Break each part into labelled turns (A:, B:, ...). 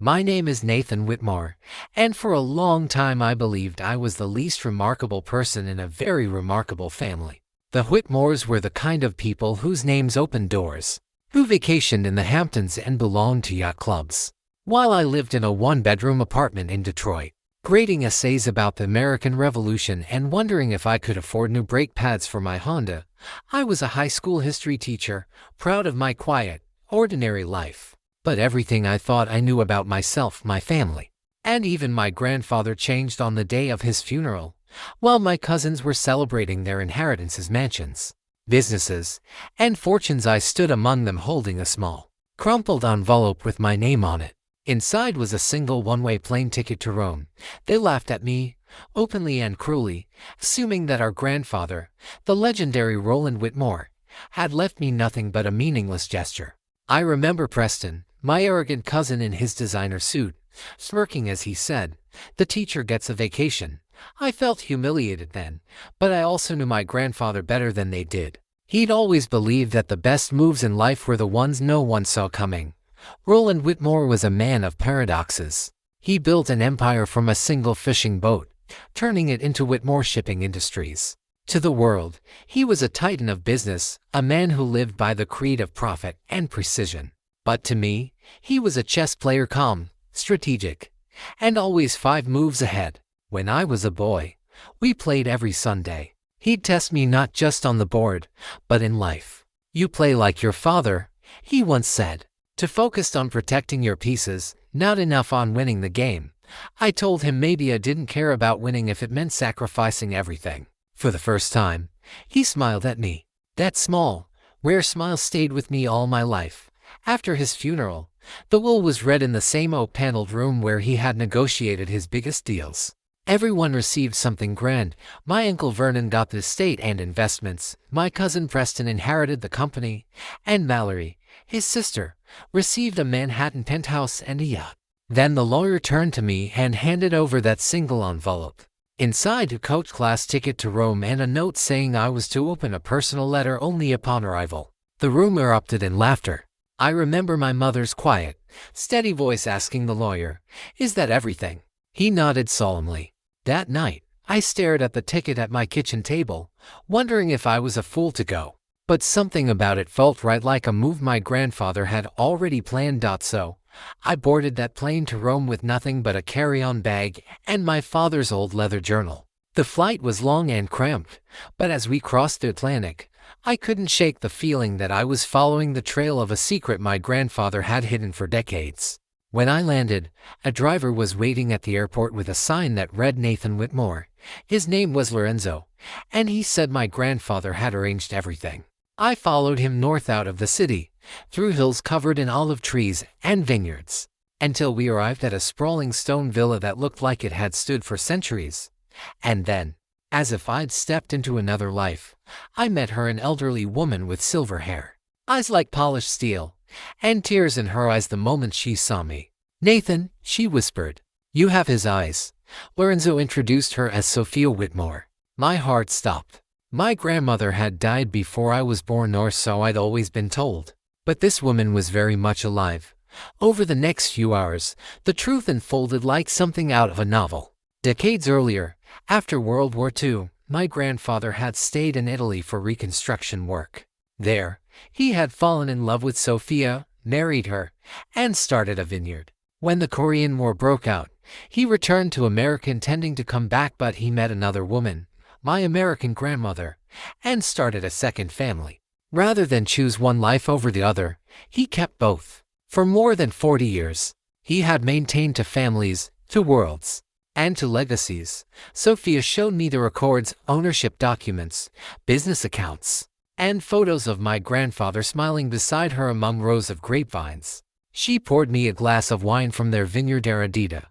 A: My name is Nathan Whitmore, and for a long time I believed I was the least remarkable person in a very remarkable family. The Whitmores were the kind of people whose names opened doors, who vacationed in the Hamptons and belonged to yacht clubs. While I lived in a one-bedroom apartment in Detroit, grading essays about the American Revolution and wondering if I could afford new brake pads for my Honda, I was a high school history teacher, proud of my quiet, ordinary life. But everything I thought I knew about myself, my family, and even my grandfather changed on the day of his funeral, while my cousins were celebrating their inheritances, mansions, businesses, and fortunes. I stood among them holding a small, crumpled envelope with my name on it. Inside was a single one-way plane ticket to Rome. They laughed at me, openly and cruelly, assuming that our grandfather, the legendary Roland Whitmore, had left me nothing but a meaningless gesture. I remember Preston, my arrogant cousin in his designer suit, smirking as he said, "The teacher gets a vacation." I felt humiliated then, but I also knew my grandfather better than they did. He'd always believed that the best moves in life were the ones no one saw coming. Roland Whitmore was a man of paradoxes. He built an empire from a single fishing boat, turning it into Whitmore Shipping Industries. To the world, he was a titan of business, a man who lived by the creed of profit and precision. But to me, he was a chess player, calm, strategic, and always 5 moves ahead. When I was a boy, we played every Sunday. He'd test me not just on the board, but in life. "You play like your father," he once said. "To focus on protecting your pieces, not enough on winning the game." I told him maybe I didn't care about winning if it meant sacrificing everything. For the first time, he smiled at me. That small, rare smile stayed with me all my life. After his funeral, the will was read in the same oak-paneled room where he had negotiated his biggest deals. Everyone received something grand. My uncle Vernon got the estate and investments, my cousin Preston inherited the company, and Mallory, his sister, received a Manhattan penthouse and a yacht. Then the lawyer turned to me and handed over that single envelope. Inside, a coach-class ticket to Rome and a note saying I was to open a personal letter only upon arrival. The room erupted in laughter. I remember my mother's quiet, steady voice asking the lawyer, "Is that everything?" He nodded solemnly. That night, I stared at the ticket at my kitchen table, wondering if I was a fool to go. But something about it felt right, like a move my grandfather had already planned. So, I boarded that plane to Rome with nothing but a carry-on bag and my father's old leather journal. The flight was long and cramped, but as we crossed the Atlantic, I couldn't shake the feeling that I was following the trail of a secret my grandfather had hidden for decades. When I landed, a driver was waiting at the airport with a sign that read Nathan Whitmore. His name was Lorenzo, and he said my grandfather had arranged everything. I followed him north out of the city, through hills covered in olive trees and vineyards, until we arrived at a sprawling stone villa that looked like it had stood for centuries. And then, as if I'd stepped into another life, I met her, an elderly woman with silver hair, eyes like polished steel, and tears in her eyes the moment she saw me. "Nathan," she whispered. "You have his eyes." Lorenzo introduced her as Sophia Whitmore. My heart stopped. My grandmother had died before I was born, or so I'd always been told. But this woman was very much alive. Over the next few hours, the truth unfolded like something out of a novel. Decades earlier, after World War II, my grandfather had stayed in Italy for reconstruction work. There, he had fallen in love with Sophia, married her, and started a vineyard. When the Korean War broke out, he returned to America intending to come back, but he met another woman, my American grandmother, and started a second family. Rather than choose one life over the other, he kept both. For more than 40 years, he had maintained to families, to worlds, and to legacies. Sophia showed me the records, ownership documents, business accounts, and photos of my grandfather smiling beside her among rows of grapevines. She poured me a glass of wine from their vineyard Eredita,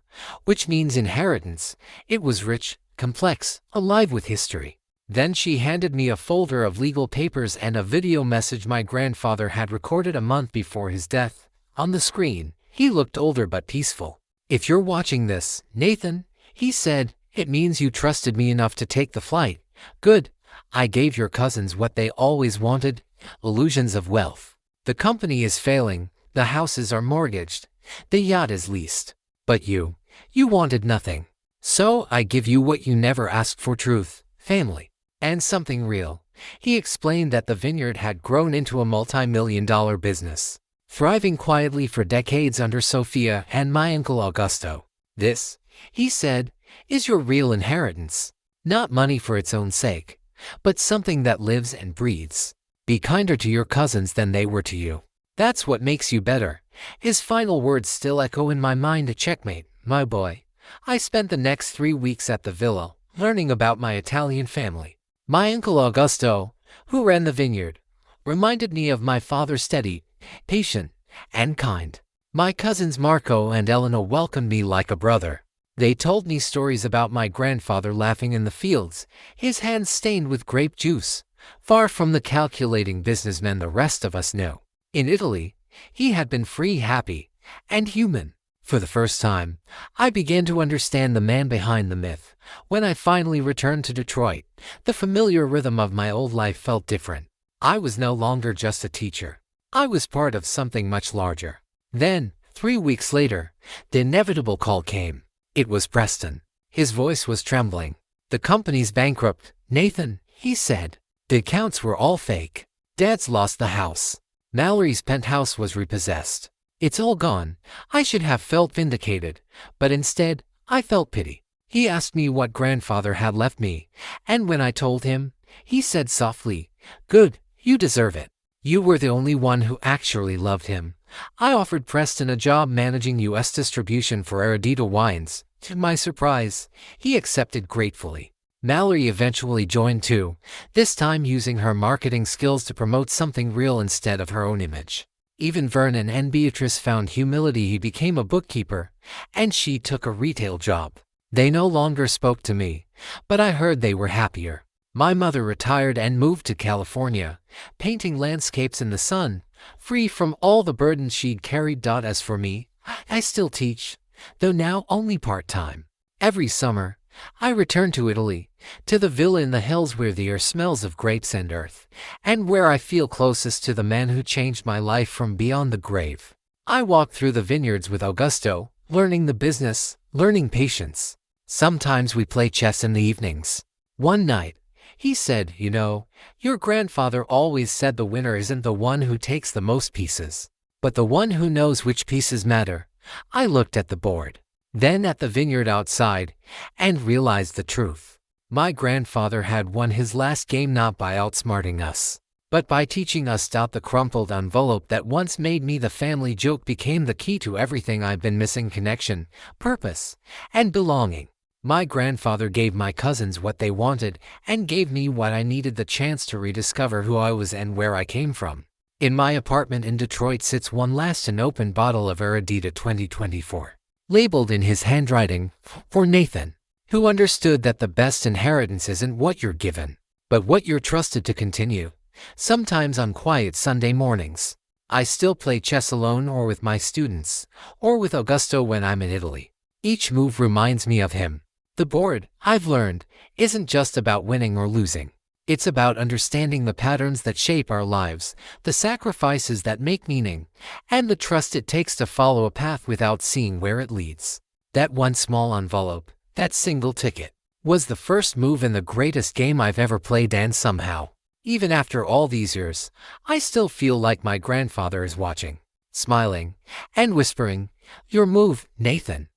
A: which means inheritance. It was rich, complex, alive with history. Then she handed me a folder of legal papers and a video message my grandfather had recorded a month before his death. On the screen, he looked older but peaceful. "If you're watching this, Nathan," he said, "it means you trusted me enough to take the flight. Good. I gave your cousins what they always wanted, illusions of wealth. The company is failing, the houses are mortgaged, The yacht is leased. But you wanted nothing. So I give you what you never asked for: truth, family, and something real." He explained that the vineyard had grown into a multi-million-dollar business, thriving quietly for decades under Sophia and my uncle Augusto. "This," he said, "is your real inheritance. Not money for its own sake, but something that lives and breathes. Be kinder to your cousins than they were to you. That's what makes you better." His final words still echo in my mind: a checkmate, my boy. I spent the next 3 weeks at the villa, learning about my Italian family. My uncle Augusto, who ran the vineyard, reminded me of my father: steady, patient, and kind. My cousins Marco and Elena welcomed me like a brother. They told me stories about my grandfather laughing in the fields, his hands stained with grape juice, far from the calculating businessman the rest of us knew. In Italy, he had been free, happy, and human. For the first time, I began to understand the man behind the myth. When I finally returned to Detroit, the familiar rhythm of my old life felt different. I was no longer just a teacher. I was part of something much larger. Then, 3 weeks later, the inevitable call came. It was Preston. His voice was trembling. "The company's bankrupt, Nathan," he said. "The accounts were all fake. Dad's lost the house. Mallory's penthouse was repossessed. It's all gone." I should have felt vindicated, but instead, I felt pity. He asked me what grandfather had left me, and when I told him, he said softly, "Good, you deserve it. You were the only one who actually loved him." I offered Preston a job managing U.S. distribution for Eredita wines. To my surprise, he accepted gratefully. Mallory eventually joined too, this time using her marketing skills to promote something real instead of her own image. Even Vernon and Beatrice found humility. He became a bookkeeper, and she took a retail job. They no longer spoke to me, but I heard they were happier. My mother retired and moved to California, painting landscapes in the sun, free from all the burdens she'd carried. As for me, I still teach, though now only part-time. Every summer, I return to Italy, to the villa in the hills where the air smells of grapes and earth, and where I feel closest to the man who changed my life from beyond the grave. I walk through the vineyards with Augusto, learning the business, learning patience. Sometimes we play chess in the evenings. One night, he said, "You know, your grandfather always said the winner isn't the one who takes the most pieces, but the one who knows which pieces matter." I looked at the board, then at the vineyard outside, and realized the truth. My grandfather had won his last game not by outsmarting us, but by teaching us. The crumpled envelope that once made me the family joke became the key to everything I've been missing: connection, purpose, and belonging. My grandfather gave my cousins what they wanted and gave me what I needed: the chance to rediscover who I was and where I came from. In my apartment in Detroit sits one last unopened bottle of Eredita 2024. Labeled in his handwriting, "For Nathan, who understood that the best inheritance isn't what you're given, but what you're trusted to continue." Sometimes on quiet Sunday mornings, I still play chess alone or with my students, or with Augusto when I'm in Italy. Each move reminds me of him. The board, I've learned, isn't just about winning or losing. It's about understanding the patterns that shape our lives, the sacrifices that make meaning, and the trust it takes to follow a path without seeing where it leads. That one small envelope, that single ticket, was the first move in the greatest game I've ever played, and somehow, even after all these years, I still feel like my grandfather is watching, smiling, and whispering, "Your move, Nathan."